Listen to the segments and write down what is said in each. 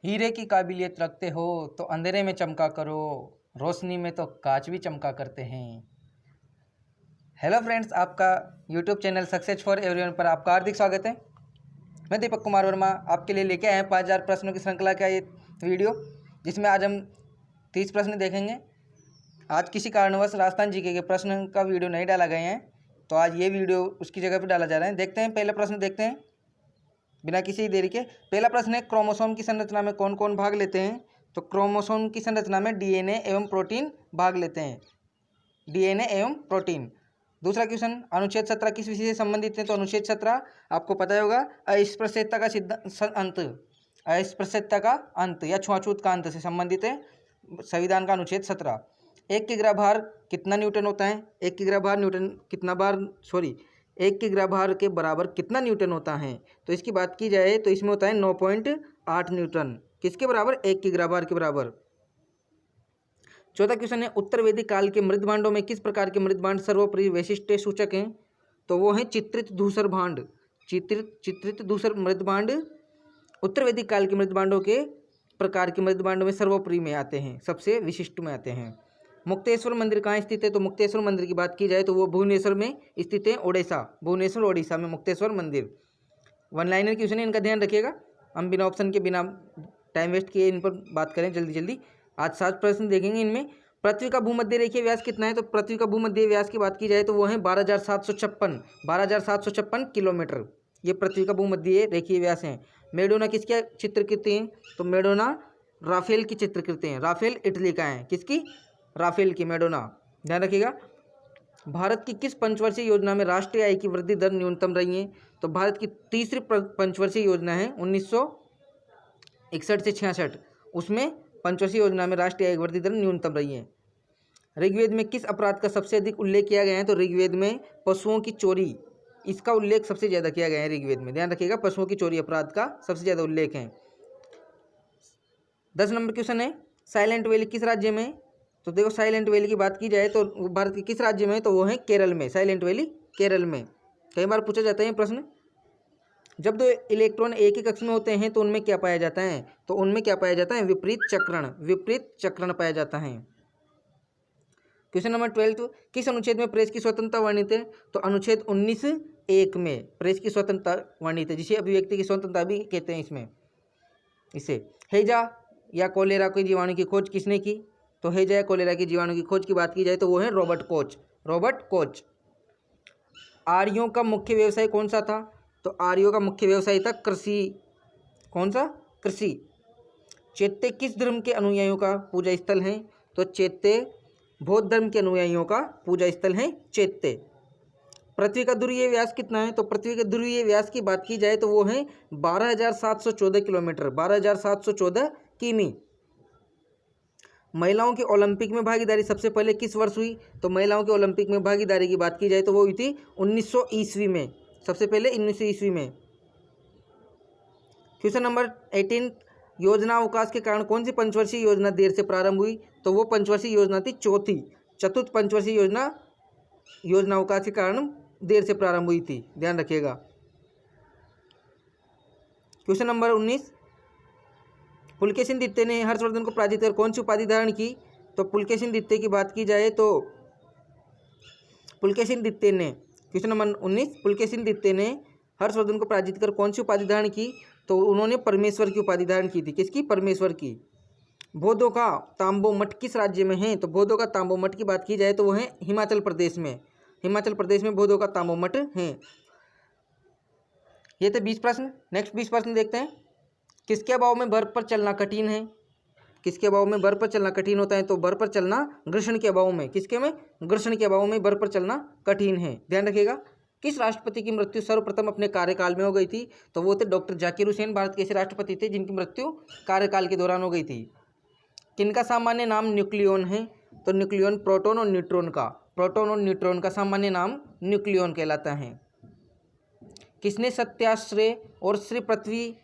हीरे की काबिलियत रखते हो तो अंधेरे में चमका करो, रोशनी में तो कांच भी चमका करते हैं। हेलो फ्रेंड्स, आपका YouTube channel success for everyone पर आपका हार्दिक स्वागत है। मैं दीपक कुमार वर्मा आपके लिए लेके आए हैं 5000 प्रश्नों की श्रृंखला का ये वीडियो, जिसमें आज हम 30 प्रश्न देखेंगे। आज किसी कारणवश राजस्थान जीके के प्रश्न का वीडियो नहीं डाला गए हैं, तो आज ये वीडियो उसकी जगह पर डाला जा रहा है। देखते हैं, पहला प्रश्न देखते हैं बिना किसी देरी के। पहला प्रश्न है, क्रोमोसोम की संरचना में कौन कौन भाग लेते हैं? तो क्रोमोसोम की संरचना में डीएनए एवं प्रोटीन भाग लेते हैं, डीएनए एवं प्रोटीन। दूसरा क्वेश्चन, अनुच्छेद 17 किस विषय से संबंधित है? तो अनुच्छेद 17 आपको पता ही होगा, अस्पृश्यता का अंत, अस्पृश्यता का अंत या छुआछूत का अंत से संबंधित है संविधान का अनुच्छेद 17। 1 किग्रा भार कितना न्यूटन होता है? 1 किग्रा भार न्यूटन कितना बार 1 किग्रा भार के बराबर कितना न्यूटन होता है? तो इसकी बात की जाए तो इसमें होता है 9.8 न्यूटन। किसके बराबर? 1 किग्रा भार के बराबर। चौथा क्वेश्चन है, उत्तर वैदिक काल के मृद भांडों में किस प्रकार के मृद भांड सर्वोपरि वैशिष्ट्य सूचक हैं? तो वो है चित्रित धूसर भांड। चित्रित धूसर मृद भांड उत्तर वैदिक काल के मृद भांडों के प्रकार के मृद भांडों में सर्वोपरि में आते हैं, सबसे विशिष्ट में आते हैं। मुक्तेश्वर मंदिर कहाँ स्थित है? तो मुक्तेश्वर मंदिर की बात की जाए तो वो भुवनेश्वर में स्थित है, ओडिशा। भुवनेश्वर ओडिशा में मुक्तेश्वर मंदिर। वन लाइनर क्वेश्चन है, इनका ध्यान रखिएगा। हम बिना ऑप्शन के, बिना टाइम वेस्ट किए इन पर बात करें जल्दी जल्दी। आज 7 प्रश्न देखेंगे। इनमें पृथ्वी का भूमध्य रेखीय व्यास कितना है? तो पृथ्वी का भूमध्य व्यास की बात की जाए तो वो है 12,756 किलोमीटर। ये पृथ्वी का भूमध्य रेखीय व्यास है। मेडोना किसकी चित्रकृति है? तो मेडोना राफेल की चित्रकृति है। राफेल इटली का है। किसकी? राफेल की, मेडोना। ध्यान रखिएगा। भारत की किस पंचवर्षीय योजना में राष्ट्रीय आय की वृद्धि दर न्यूनतम रही है? तो भारत की तीसरी पंचवर्षीय योजना है 1961 से 66, उसमें पंचवर्षीय योजना में राष्ट्रीय आय की वृद्धि दर न्यूनतम रही है। ऋग्वेद में किस अपराध का सबसे अधिक उल्लेख किया गया है? तो ऋग्वेद में पशुओं की चोरी, इसका उल्लेख सबसे ज़्यादा किया गया है ऋग्वेद में। ध्यान रखिएगा, पशुओं की चोरी अपराध का सबसे ज़्यादा उल्लेख है। 10 नंबर क्वेश्चन है, साइलेंट वैली किस राज्य में? तो देखो, साइलेंट वैली की बात की जाए तो भारत के किस राज्य में? तो वो है केरल में। साइलेंट वैली केरल में। कई बार पूछा जाता है प्रश्न। जब दो इलेक्ट्रॉन एक ही कक्ष में होते हैं तो उनमें क्या पाया जाता है? तो उनमें क्या पाया जाता है? विपरीत चक्रण। विपरीत चक्रण पाया जाता है। क्वेश्चन नंबर 12, किस अनुच्छेद में प्रेस की स्वतंत्रता वर्णित है? तो अनुच्छेद 19(1) में प्रेस की स्वतंत्रता वर्णित है, जिसे अभिव्यक्ति की स्वतंत्रता भी कहते हैं। इसमें इसे हैजा या कोलेरा के जीवाणु की खोज किसने की? तो हैजा या कोलेरा की जीवाणु की खोज की बात की जाए तो वो है रॉबर्ट कोच। Robert Koch. आर्यों का मुख्य व्यवसाय कौन सा था? तो आर्यों का मुख्य व्यवसाय था कृषि। कौन सा? कृषि। चैत्य किस धर्म के अनुयायियों का पूजा स्थल है? तो चैत्य बौद्ध धर्म के अनुयायियों का पूजा स्थल है चैत्य। पृथ्वी का ध्रुवीय व्यास कितना है? तो पृथ्वी के ध्रुवीय व्यास की बात की जाए तो वो है 12,714 किलोमीटर, 12,714 किमी। महिलाओं की ओलंपिक में भागीदारी सबसे पहले किस वर्ष हुई? तो महिलाओं की ओलंपिक में भागीदारी की बात की जाए तो वो हुई थी 1900 ईस्वी में। सबसे पहले 1900 ईस्वी में। क्वेश्चन नंबर 18, योजना अवकाश के कारण कौन सी पंचवर्षीय योजना देर से प्रारंभ हुई? तो वो पंचवर्षीय योजना थी चौथी, चतुर्थ पंचवर्षीय योजना अवकाश के कारण देर से प्रारंभ हुई थी। ध्यान रखिएगा। क्वेश्चन नंबर 19, पुलकेशिन द्वितीय ने हर्षवर्धन को पराजित कर कौन सी उपाधि धारण की? तो पुलकेशिन द्वितीय की बात की जाए तो पुलकेशिन द्वितीय ने, क्वेश्चन नंबर 19, पुलकेशिन द्वितीय ने हर्षवर्धन को पराजित कर कौन सी उपाधि धारण की? तो उन्होंने परमेश्वर की उपाधि धारण की थी। किसकी? परमेश्वर की। बौद्धों का तांबो मठ किस राज्य में है? तो बौद्धों का तांबो मठ की बात की जाए तो वो है हिमाचल प्रदेश में। हिमाचल प्रदेश में बौद्धों का तांबो मठ है। ये थे 20 प्रश्न। नेक्स्ट 20 प्रश्न देखते हैं। किसके अभाव में बर्फ पर चलना कठिन है? किसके अभाव में बर्फ पर चलना कठिन होता है? तो बर्फ पर चलना घर्षण के अभाव में। किसके में? घर्षण के अभाव में बर्फ पर चलना कठिन है। ध्यान रखिएगा। किस राष्ट्रपति की मृत्यु सर्वप्रथम अपने कार्यकाल में हो गई थी? तो वो थे डॉक्टर जाकिर हुसैन। भारत के ऐसे राष्ट्रपति थे जिनकी मृत्यु कार्यकाल के दौरान हो गई थी। किनका सामान्य नाम न्यूक्लियॉन है? तो न्यूक्लियॉन प्रोटॉन और न्यूट्रॉन का, प्रोटॉन और न्यूट्रॉन का सामान्य नाम न्यूक्लियॉन कहलाता है। किसने सत्याश्रय और श्री पृथ्वी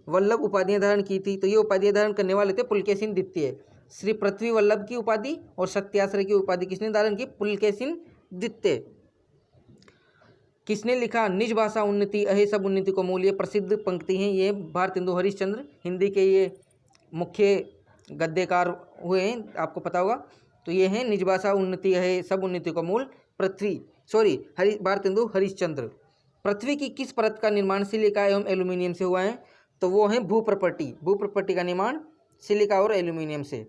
वल्लभ उपाधियां धारण की थी? तो ये उपाधियां धारण करने वाले थे पुलकेशिन द्वितीय। श्री पृथ्वी वल्लभ की उपाधि और सत्याश्रय की उपाधि किसने धारण की? पुलकेशिन द्वितीय। किसने लिखा निज भाषा उन्नति अहे सब उन्नति को मूल? ये प्रसिद्ध पंक्ति हैं। ये भारतेंदु हरिश्चंद्र, हिंदी के ये मुख्य गद्यकार हुए हैं, आपको पता होगा। तो ये हैं निजभाषा उन्नति है सब उन्नति का मूल, भारतेंदु हरिश्चंद्र। पृथ्वी की किस परत का निर्माण सिलिका एवं एल्यूमिनियम से हुआ है? तो वो है भूप्रपट्टी का निर्माण सिलिका और एल्यूमिनियम से।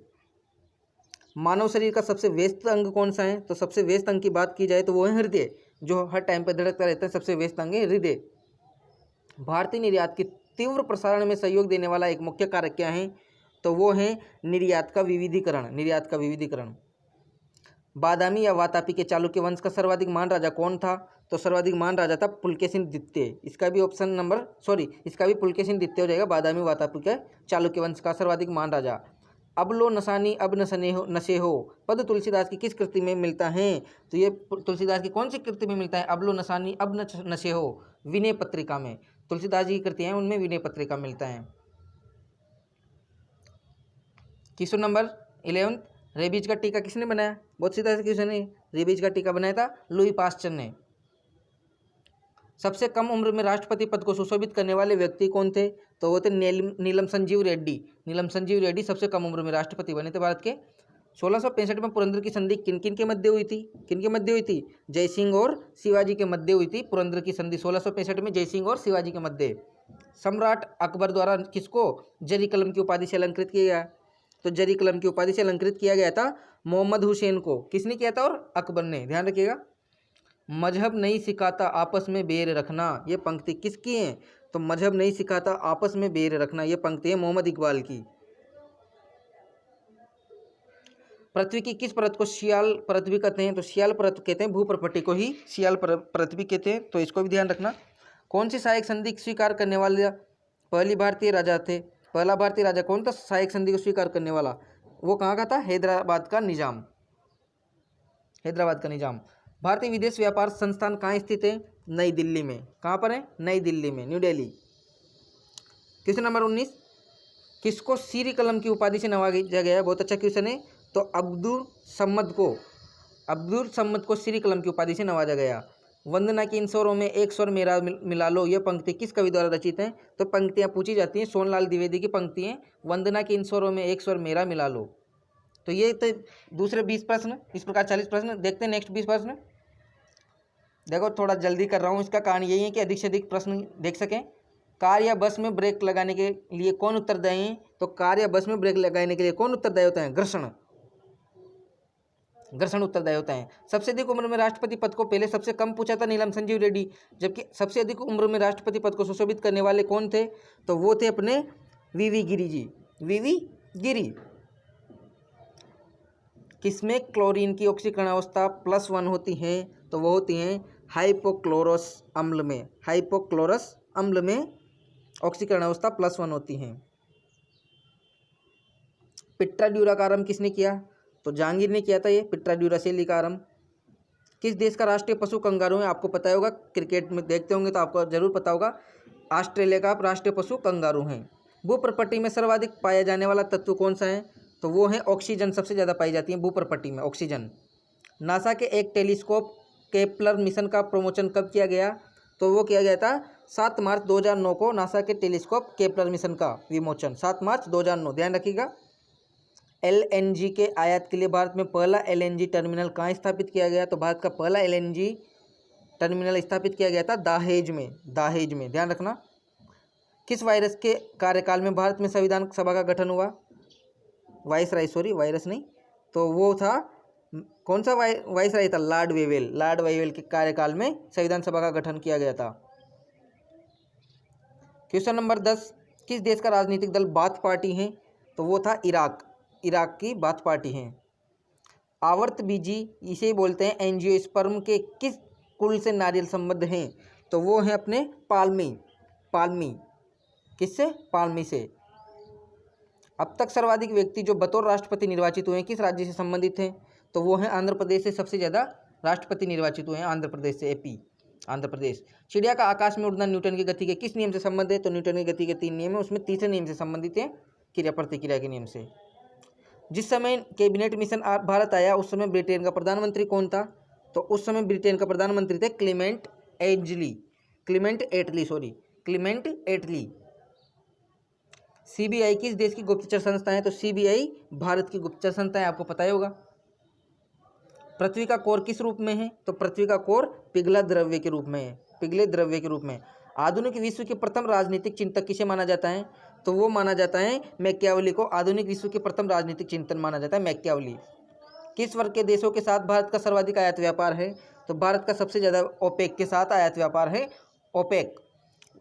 मानव शरीर का सबसे व्यस्त अंग कौन सा है? तो सबसे व्यस्त अंग की बात की जाए तो वो है हृदय, जो हर टाइम पर धड़कता रहता है, सबसे व्यस्त अंग है हृदय। भारतीय निर्यात की तीव्र प्रसारण में सहयोग देने वाला एक मुख्य कारक क्या है? तो वो है निर्यात का विविधीकरण। बादामी या वातापी के चालुक्य वंश का सर्वाधिक महान राजा कौन था? तो सर्वाधिक महान राजा था पुलकेशिन द्वितीय। इसका भी पुलकेशिन द्वितीय हो जाएगा। बादामी वातापी के चालुक्य वंश का सर्वाधिक महान राजा। अब लो नसानी अब नशे हो पद तुलसीदास की किस कृति में मिलता है? तो ये तुलसीदास की कौन सी कृति में मिलता है? अब लो नसानी अब नशे हो, विनय पत्रिका में। तुलसीदास जी की कृति हैं, उनमें विनय पत्रिका मिलता है। क्वेश्चन नंबर 11, रेबीज का टीका किसने बनाया? बहुत सीधा सा क्वेश्चन है। रेबीज का टीका बनाया था लुई पास्चर ने। सबसे कम उम्र में राष्ट्रपति पद को सुशोभित करने वाले व्यक्ति कौन थे? तो वो थे नीलम संजीव रेड्डी सबसे कम उम्र में राष्ट्रपति बने थे भारत के। 1665 में पुरंदर की संधि किन के मध्य हुई थी? जयसिंह और शिवाजी के मध्य हुई थी पुरंदर की संधि 1665 में, जयसिंह और शिवाजी के मध्य। सम्राट अकबर द्वारा किसको जरी कलम की उपाधि से अलंकृत किया गया? तो जरी कलम की उपाधि से अलंकृत किया गया था मोहम्मद हुसैन को। किसने किया था? और अकबर ने। ध्यान रखिएगा। मजहब नहीं सिखाता आपस में बैर रखना, ये पंक्ति किसकी है? तो मजहब नहीं सिखाता आपस में बैर रखना, ये पंक्ति है मोहम्मद इकबाल की। पृथ्वी की किस परत को शियाल परत भी कहते हैं? तो शियाल परत कहते हैं भूप्रपट्टी को ही शियाल परत भी कहते हैं, तो इसको भी ध्यान रखना। कौन सी सहायक संधि स्वीकार करने वाले पहला भारतीय राजा कौन था सहायक संधि को स्वीकार करने वाला? वो कहाँ का था? हैदराबाद का निजाम। भारतीय विदेश व्यापार संस्थान कहाँ स्थित है? नई दिल्ली में। कहाँ पर है? नई दिल्ली में, न्यू दिल्ली। क्वेश्चन नंबर 19, किसको सीरी कलम की उपाधि से नवाजा गया? बहुत अच्छा क्वेश्चन है। तो अब्दुल सम्मद को सीरी कलम की उपाधि से नवाजा गया। वंदना के इन स्वरों में एक स्वर मेरा मिला लो, यह पंक्ति किस कवि द्वारा रचित है? तो पंक्तियाँ पूछी जाती हैं, सोनलाल द्विवेदी की पंक्ति हैं, वंदना के इन स्वरों में एक स्वर मेरा मिला लो। तो ये तो दूसरे 20 प्रश्न, इस प्रकार 40 प्रश्न। देखते हैं नेक्स्ट 20 प्रश्न। देखो थोड़ा जल्दी कर रहा हूँ, इसका कारण यही है कि अधिक से अधिक प्रश्न देख सकें। कार या बस में ब्रेक लगाने के लिए कौन उत्तरदायी है? तो कार या बस में ब्रेक लगाने के लिए कौन उत्तरदायी होता है? घर्षण उत्तरदायी होता है। सबसे अधिक उम्र में राष्ट्रपति पद को पहले सबसे कम पूछा था नीलम संजीव रेड्डी, जबकि सबसे अधिक उम्र में राष्ट्रपति पद को सुशोभित करने वाले कौन थे? तो वो थे अपने वीवी गिरी। किसमें क्लोरीन की ऑक्सीकरण अवस्था +1 होती है? तो वो होती हैं हाइपोक्लोरस अम्ल में ऑक्सीकरण अवस्था +1 होती हैं। पिट्रा ड्यूरा का आरंभ किसने किया? तो जहांगीर ने किया था ये पिट्रा ड्यूरासेली का आरंभ। किस देश का राष्ट्रीय पशु कंगारू है? आपको पता होगा, क्रिकेट में देखते होंगे तो आपको जरूर पता होगा। ऑस्ट्रेलिया का राष्ट्रीय पशु कंगारू है। भूप्रपट्टी में सर्वाधिक पाया जाने वाला तत्व कौन सा है? तो वो है ऑक्सीजन, सबसे ज़्यादा पाई जाती है भूप्रपट्टी में ऑक्सीजन। नासा के एक टेलीस्कोप केपलर मिशन का प्रमोशन कब किया गया? तो वो किया गया था 7 मार्च 2009 को। नासा के टेलीस्कोप केपलर मिशन का विमोचन 7 मार्च 2009। ध्यान रखिएगा। LNG के आयात के लिए भारत में पहला LNG टर्मिनल कहाँ स्थापित किया गया? तो भारत का पहला LNG टर्मिनल स्थापित किया गया था दहेज में। ध्यान रखना। किस वायरस के कार्यकाल में भारत में संविधान सभा का गठन हुआ? वायरस नहीं, तो वो था कौन सा वायसराय था? लॉर्ड वेवेल के कार्यकाल में संविधान सभा का गठन किया गया था। क्वेश्चन नंबर 10, किस देश का राजनीतिक दल बाथ पार्टी है? तो वो था इराक की बाथ पार्टी है। आवर्त बीजी इसे बोलते हैं एंजियोस्पर्म के किस कुल से नारियल संबद्ध हैं? तो वो हैं अपने पाल्मी। किससे? पाल्मी से। अब तक सर्वाधिक व्यक्ति जो बतौर राष्ट्रपति निर्वाचित हुए हैं किस राज्य से संबंधित हैं? तो वो हैं आंध्र प्रदेश से। सबसे ज़्यादा राष्ट्रपति निर्वाचित हुए हैं आंध्र प्रदेश से, आंध्र प्रदेश। चिड़िया का आकाश में उड़ना न्यूटन की गति के किस नियम से संबंध है? तो न्यूटन की गति के 3 नियम है, उसमें तीसरे नियम से संबंधित है, क्रिया प्रतिक्रिया के नियम से। जिस समय कैबिनेट मिशन भारत आया उस समय ब्रिटेन का प्रधानमंत्री कौन था? तो उस समय ब्रिटेन का प्रधानमंत्री थे क्लीमेंट एटली। सीबीआई किस देश की गुप्तचर संस्था है? तो सीबीआई भारत की गुप्तचर संस्था है, आपको पता ही होगा। पृथ्वी का कोर किस रूप में है? तो पृथ्वी का कोर पिघला द्रव्य के रूप में है, पिघले द्रव्य के रूप में। आधुनिक विश्व के प्रथम राजनीतिक चिंतक किसे माना जाता है? तो वो माना जाता है मैकियावली को। आधुनिक विश्व के प्रथम राजनीतिक चिंतन माना जाता है मैकियावली। किस वर्ग के देशों के साथ भारत का सर्वाधिक आयात व्यापार है? तो भारत का सबसे ज़्यादा ओपेक के साथ आयात व्यापार है, ओपेक।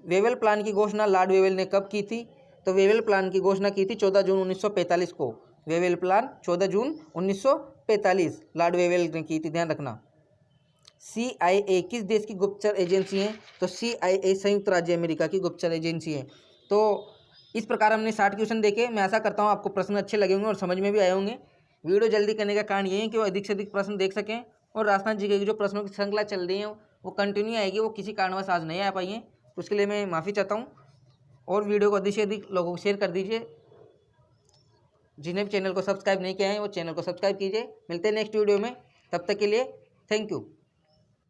वेवेल प्लान की घोषणा लॉर्ड वेवेल ने कब की थी? तो वेवेल प्लान की घोषणा की थी 14 जून 1945 को। वेवेल प्लान 14 जून 1945 लॉर्ड वेवेल ने की थी, ध्यान रखना। CIA किस देश की गुप्तचर एजेंसी है? तो CIA संयुक्त राज्य अमेरिका की गुप्तचर एजेंसी है। तो इस प्रकार हमने 60 क्वेश्चन देखे। मैं आशा करता हूँ आपको प्रश्न अच्छे लगे होंगे और समझ में भी आए होंगे। वीडियो जल्दी करने का कारण ये है कि वो अधिक से अधिक प्रश्न देख सकें और राजस्थान जीके की जो प्रश्नों की श्रृंखला चल रही है वो कंटिन्यू आएगी। वो किसी कारणवश आज नहीं आ पाई है, तो उसके लिए मैं माफ़ी चाहता हूँ। और वीडियो को अधिक से अधिक लोगों को शेयर कर दीजिए। जिन्हें भी चैनल को सब्सक्राइब नहीं किया है वो चैनल को सब्सक्राइब कीजिए। मिलते हैं नेक्स्ट वीडियो में, तब तक के लिए थैंक यू।